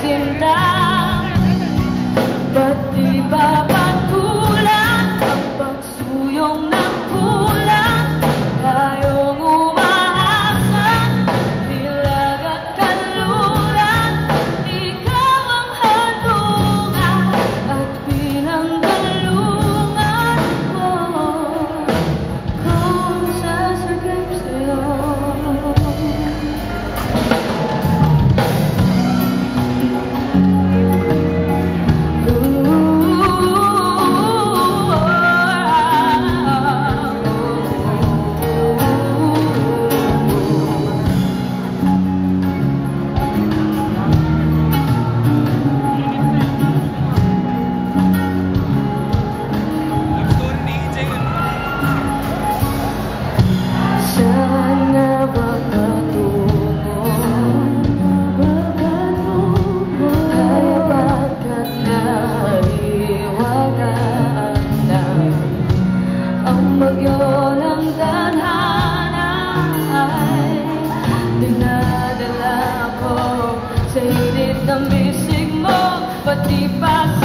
sinta. Ba't di ba pagkulang ang pagsuyong ng kulang? Tayong umaasa, hilag at kanluran. Ikaw ang hadungan at pinanggalungan ko. Kung sasagip sa'yo, bagyo ng tadhana ay dinadala ko sa init ng bisig mo. Ba't di pa